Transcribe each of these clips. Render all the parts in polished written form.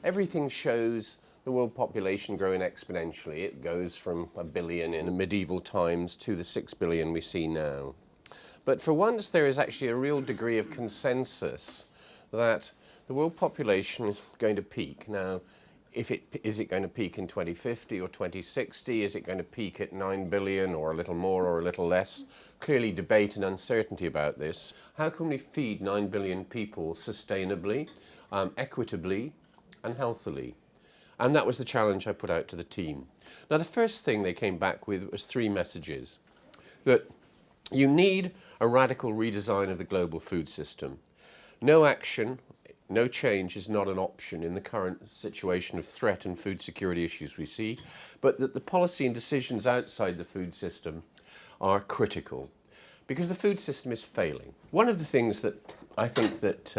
everything shows the world population growing exponentially. It goes from 1 billion in the medieval times to the 6 billion we see now. But for once, there is actually a real degree of consensus that the world population is going to peak. Now, is it going to peak in 2050 or 2060? Is it going to peak at 9 billion or a little more or a little less? Clearly debate and uncertainty about this. How can we feed 9 billion people sustainably, equitably and healthily? And that was the challenge I put out to the team. Now, the first thing they came back with was 3 messages. That you need a radical redesign of the global food system. No action, no change is not an option in the current situation of threat and food security issues we see, but that the policy and decisions outside the food system are critical because the food system is failing. One of the things that I think that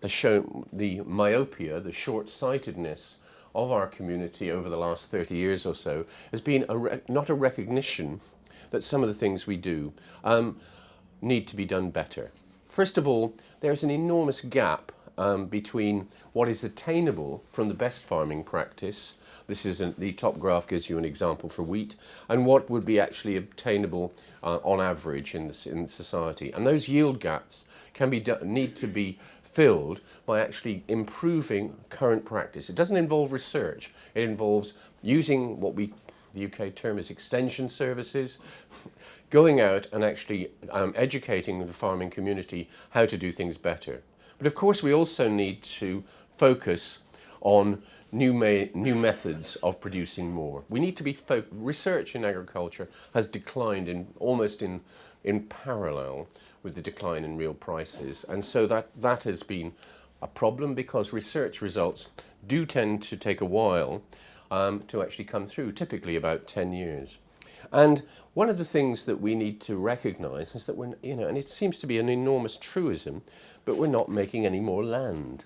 has shown the myopia, the short-sightedness of our community over the last 30 years or so has been not a recognition that some of the things we do need to be done better. First of all, there's an enormous gap between what is attainable from the best farming practice. This is the top graph gives you an example for wheat, and what would be actually obtainable on average in society. And those yield gaps need to be filled by actually improving current practice. It doesn't involve research. It involves using what the UK term is extension services, going out and actually educating the farming community how to do things better. But of course we also need to focus on new methods of producing more. We need to be research in agriculture has declined almost in parallel with the decline in real prices, and so that has been a problem because research results do tend to take a while to actually come through, typically about 10 years. And one of the things that we need to recognize is that and it seems to be an enormous truism, but we're not making any more land.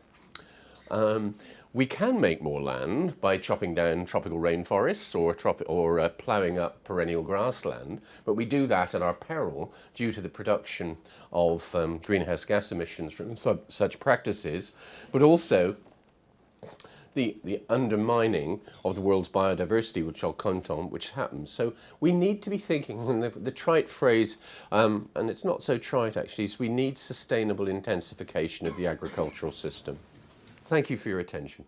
We can make more land by chopping down tropical rainforests or ploughing up perennial grassland, but we do that at our peril due to the production of greenhouse gas emissions from such practices, but also the undermining of the world's biodiversity, which I'll comment on, which happens. So we need to be thinking, and the trite phrase, and it's not so trite actually, is we need sustainable intensification of the agricultural system. Thank you for your attention.